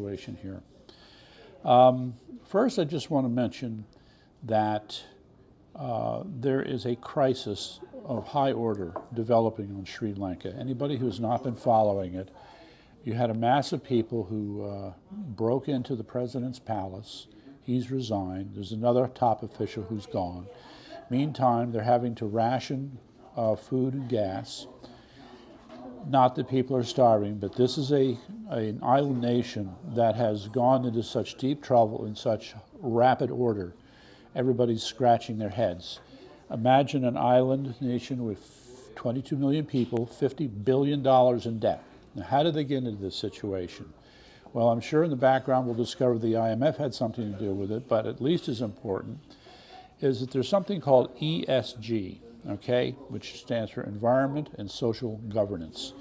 situation here. First, I just want to mention that there is a crisis of high order developing on Sri Lanka. Anybody who's not been following it, you had a mass of people who broke into the president's palace. He's resigned. There's another top official who's gone. Meantime, they're having to ration food and gas. Not that people are starving, but this is an island nation that has gone into such deep trouble in such rapid order. Everybody's scratching their heads. Imagine an island nation with 22 million people, $50 billion in debt. Now, how did they get into this situation? Well, I'm sure in the background we'll discover the IMF had something to do with it, but at least as important is that there's something called ESG, okay, which stands for Environment and Social Governance.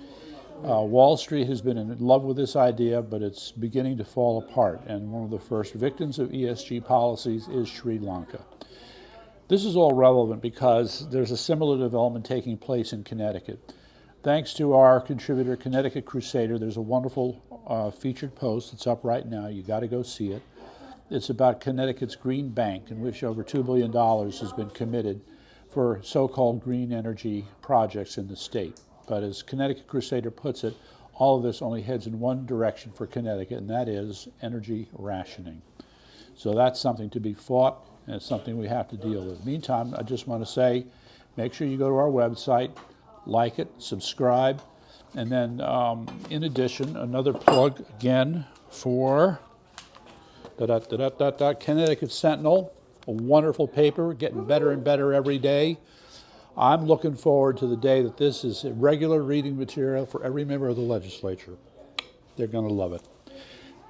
Wall Street has been in love with this idea, but it's beginning to fall apart, and one of the first victims of ESG policies is Sri Lanka. This is all relevant because there's a similar development taking place in Connecticut. Thanks to our contributor, Connecticut Crusader, there's a wonderful featured post that's up right now. You got to go see it. It's about Connecticut's Green Bank, in which over $2 billion has been committed for so-called green energy projects in the state. But as Connecticut Crusader puts it, all of this only heads in one direction for Connecticut, and that is energy rationing. So that's something to be fought, and it's something we have to deal with. Meantime, I just want to say, make sure you go to our website, like it, subscribe, and then in addition, another plug again for Connecticut Sentinel, a wonderful paper, getting better and better every day. I'm looking forward to the day that this is a regular reading material for every member of the legislature. They're going to love it.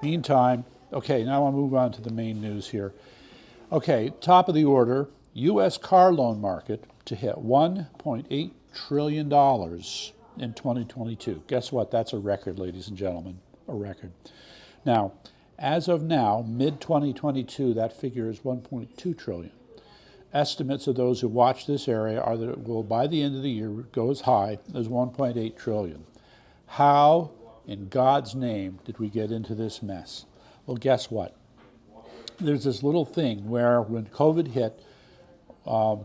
Meantime, okay, now I'll move on to the main news here. Okay, top of the order, U.S. car loan market to hit $1.8 trillion in 2022. Guess what? That's a record, ladies and gentlemen, a record. Now, as of now, mid-2022, that figure is $1.2 trillion. Estimates of those who watch this area are that it will, by the end of the year, go as high as $1.8 trillion. How, in God's name, did we get into this mess? Well, guess what? There's this little thing where when COVID hit,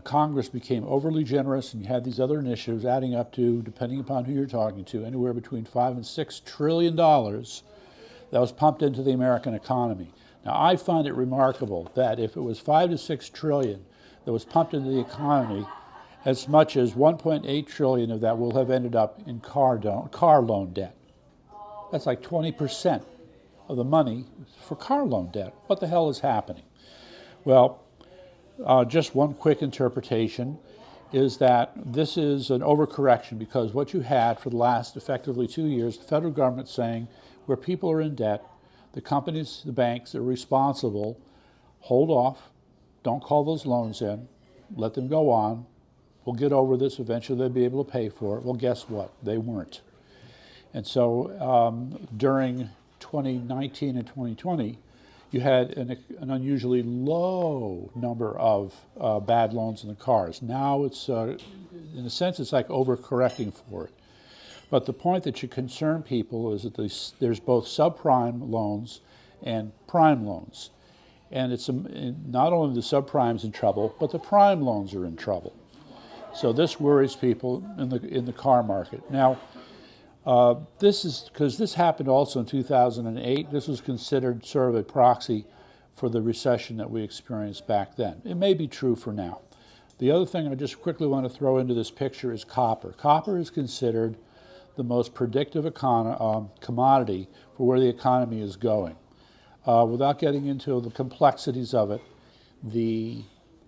Congress became overly generous, and you had these other initiatives adding up to, depending upon who you're talking to, anywhere between $5 and $6 trillion that was pumped into the American economy. Now, I find it remarkable that if it was $5 to $6 trillion that was pumped into the economy, as much as $1.8 trillion of that will have ended up in car loan debt. That's like 20% of the money for car loan debt. What the hell is happening? Well, just one quick interpretation is that this is an overcorrection, because what you had for the last effectively 2 years, the federal government saying where people are in debt, the companies, the banks are responsible, hold off, don't call those loans in, let them go on, we'll get over this, eventually they'll be able to pay for it. Well, guess what? They weren't. And so during 2019 and 2020, you had an unusually low number of bad loans in the cars. Now it's, in a sense, it's like overcorrecting for it. But the point that should concern people is that there's both subprime loans and prime loans. And it's not only the subprime's in trouble, but the prime loans are in trouble. So this worries people in the car market. Now, this is because this happened also in 2008. This was considered sort of a proxy for the recession that we experienced back then. It may be true for now. The other thing I just quickly want to throw into this picture is copper. Copper is considered the most predictive commodity for where the economy is going. Without getting into the complexities of it, the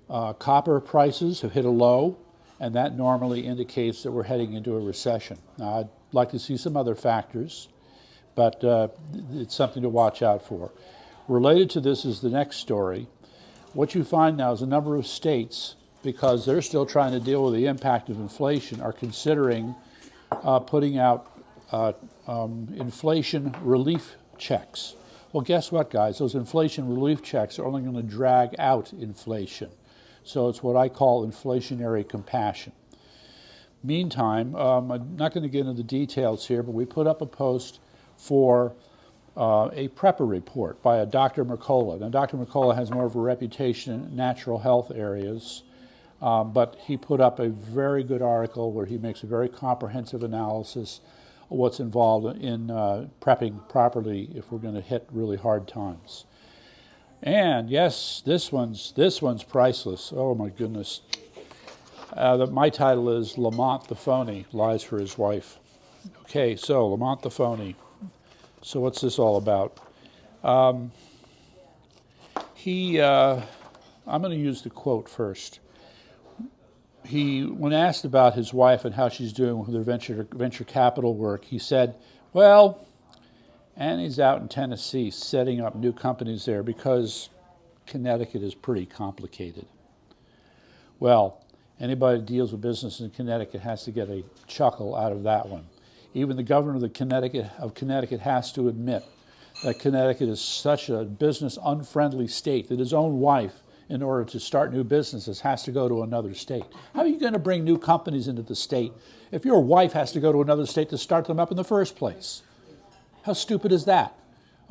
copper prices have hit a low, and that normally indicates that we're heading into a recession. Now, I'd like to see some other factors, but it's something to watch out for. Related to this is the next story. What you find now is a number of states, because they're still trying to deal with the impact of inflation, are considering putting out inflation relief checks. Well, guess what, guys? Those inflation relief checks are only going to drag out inflation. So it's what I call inflationary compassion. Meantime, I'm not going to get into the details here, but we put up a post for a PREPA report by a Dr. Mercola. Now, Dr. Mercola has more of a reputation in natural health areas, but he put up a very good article where he makes a very comprehensive analysis of what's involved in prepping properly if we're going to hit really hard times. And yes, this one's priceless. Oh my goodness. My title is Lamont the Phony Lies for His Wife. Okay, so Lamont the Phony. So what's this all about? I'm going to use the quote first. When asked about his wife and how she's doing with her venture capital work, he said, well, Annie's out in Tennessee setting up new companies there because Connecticut is pretty complicated. Well, anybody who deals with business in Connecticut has to get a chuckle out of that one. Even the governor of Connecticut has to admit that Connecticut is such a business unfriendly state that his own wife, in order to start new businesses, has to go to another state. How are you going to bring new companies into the state if your wife has to go to another state to start them up in the first place? How stupid is that?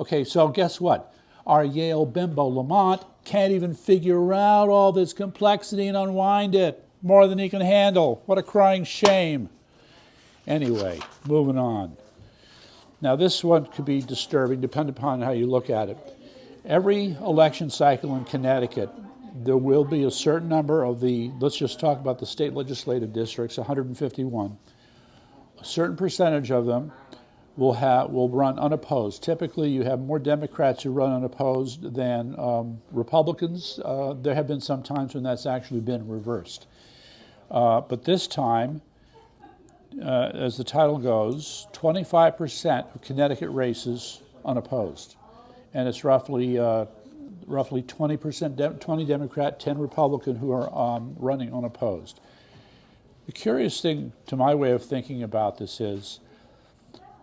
Okay, so guess what? Our Yale bimbo Lamont can't even figure out all this complexity and unwind it more than he can handle. What a crying shame. Anyway, moving on. Now this one could be disturbing depending upon how you look at it. Every election cycle in Connecticut, there will be a certain number of let's just talk about the state legislative districts, 151. A certain percentage of them will run unopposed. Typically, you have more Democrats who run unopposed than Republicans. There have been some times when that's actually been reversed. But this time, as the title goes, 25% of Connecticut races unopposed. And it's roughly 20%, 20 Democrat, 10 Republican who are running unopposed. The curious thing to my way of thinking about this is,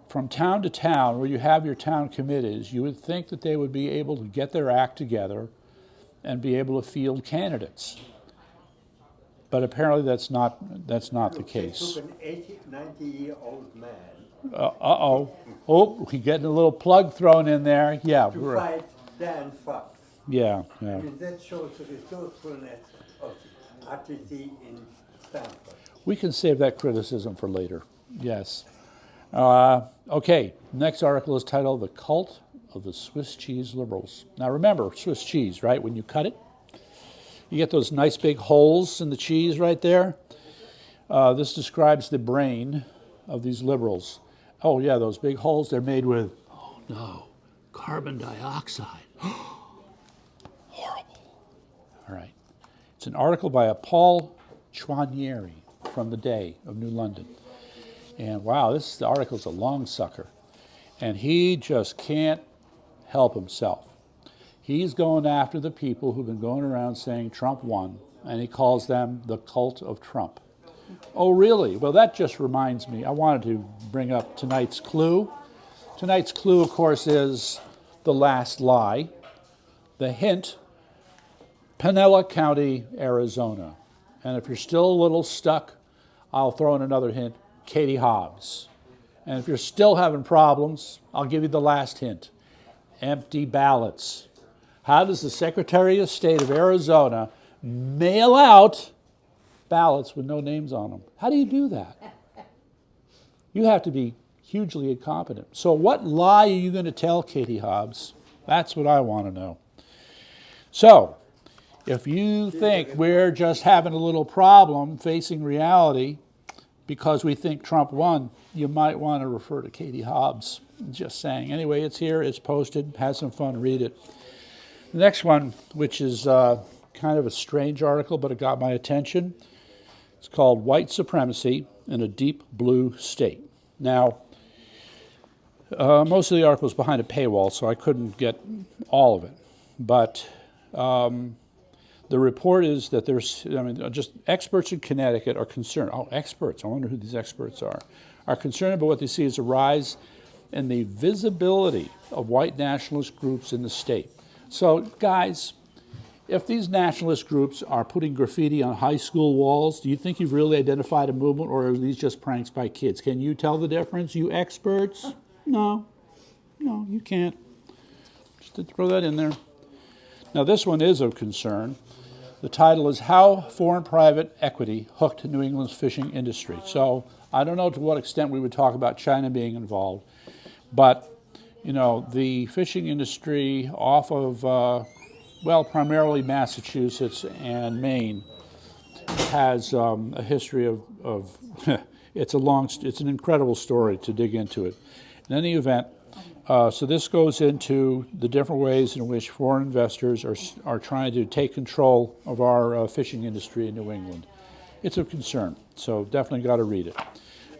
from town to town, where you have your town committees, you would think that they would be able to get their act together and be able to field candidates. But apparently that's not the case. Took an 90-year-old man. Oh, we're getting a little plug thrown in there. Yeah. To fight Dan Fox. Yeah. I mean, that shows the resourcefulness of RTC in Stanford. We can save that criticism for later. Yes. Okay, next article is titled The Cult of the Swiss Cheese Liberals. Now remember, Swiss cheese, right? When you cut it, you get those nice big holes in the cheese right there. This describes the brain of these liberals. Oh yeah, those big holes, they're made with, oh no, carbon dioxide. Horrible. All right. It's an article by a Paul Chouanieri from the Day of New London. And wow, the article's a long sucker. And he just can't help himself. He's going after the people who've been going around saying Trump won, and he calls them the cult of Trump. Oh, really? Well, that just reminds me, I wanted to bring up tonight's clue. Tonight's clue, of course, is the last lie. The hint, Pinella County, Arizona. And if you're still a little stuck, I'll throw in another hint. Katie Hobbs. And if you're still having problems, I'll give you the last hint. Empty ballots. How does the Secretary of State of Arizona mail out ballots with no names on them? How do you do that? You have to be hugely incompetent. So what lie are you going to tell, Katie Hobbs? That's what I want to know. So, if you think we're just having a little problem facing reality, because we think Trump won, you might want to refer to Katie Hobbs. Just saying. Anyway, it's here, it's posted. Have some fun, read it. The next one, which is kind of a strange article, but it got my attention. It's called White Supremacy in a Deep Blue State. Now, most of the article is behind a paywall, so I couldn't get all of it. But the report is that just experts in Connecticut are concerned. Oh, experts, I wonder who these experts are concerned about what they see as a rise in the visibility of white nationalist groups in the state. So, guys, if these nationalist groups are putting graffiti on high school walls, do you think you've really identified a movement, or are these just pranks by kids? Can you tell the difference, you experts? No. No, you can't. Just to throw that in there. Now this one is of concern. The title is How Foreign Private Equity Hooked New England's Fishing Industry. So I don't know to what extent we would talk about China being involved, but you know, the fishing industry off of, well, primarily Massachusetts and Maine has a history of it's an incredible story to dig into it. In any event, so this goes into the different ways in which foreign investors are trying to take control of our fishing industry in New England. It's of concern, so definitely got to read it.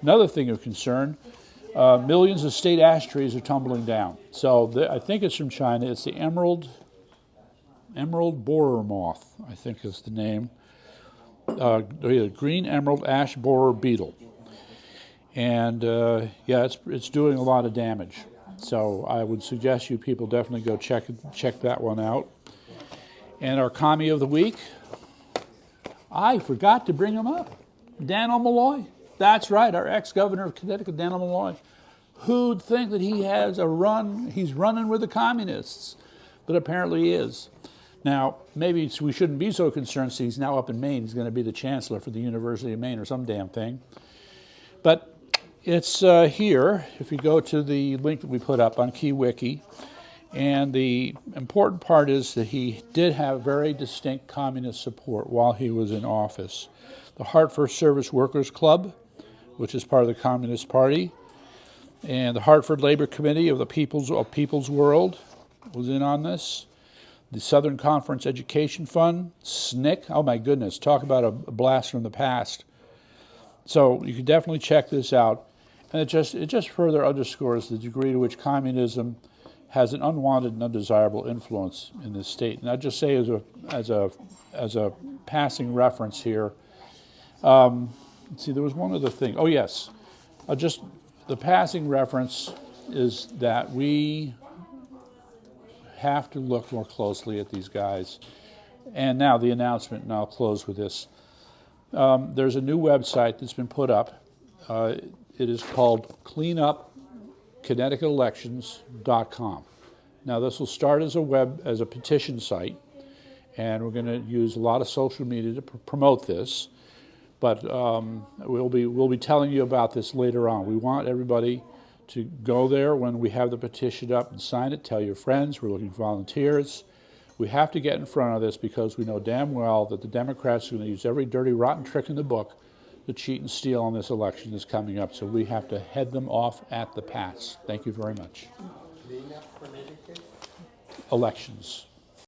Another thing of concern, millions of state ash trees are tumbling down. So I think it's from China. It's the emerald borer moth, I think is the name. Green emerald ash borer beetle. And yeah, it's doing a lot of damage. So I would suggest you people definitely go check that one out. And our commie of the week, I forgot to bring him up. DANNEL MALLOY. That's right, our ex-governor of Connecticut, DANNEL MALLOY. Who'd think that he has a run, he's running with the communists, but apparently he is. Now, maybe we shouldn't be so concerned since he's now up in Maine. He's going to be the chancellor for the University of Maine or some damn thing. But it's here, if you go to the link that we put up on KeyWiki, and the important part is that he did have very distinct communist support while he was in office. The Hartford Service Workers Club, which is part of the Communist Party, and the Hartford Labor Committee of the People's World was in on this. The Southern Conference Education Fund, SNCC, oh my goodness, talk about a blast from the past. So you can definitely check this out. And it just further underscores the degree to which communism has an unwanted and undesirable influence in this state. And I'd just say as a passing reference here, let's see, there was one other thing. Oh yes, the passing reference is that we have to look more closely at these guys. And now the announcement, and I'll close with this. There's a new website that's been put up. It is called cleanupconnecticutelections.com. Now this will start as a petition site, and we're going to use a lot of social media to promote this. But we'll be telling you about this later on. We want everybody to go there when we have the petition up and sign it. Tell your friends. We're looking for volunteers. We have to get in front of this because we know damn well that the Democrats are going to use every dirty, rotten trick in the book to cheat and steal on this election that's coming up. So we have to head them off at the pass. Thank you very much. Elections.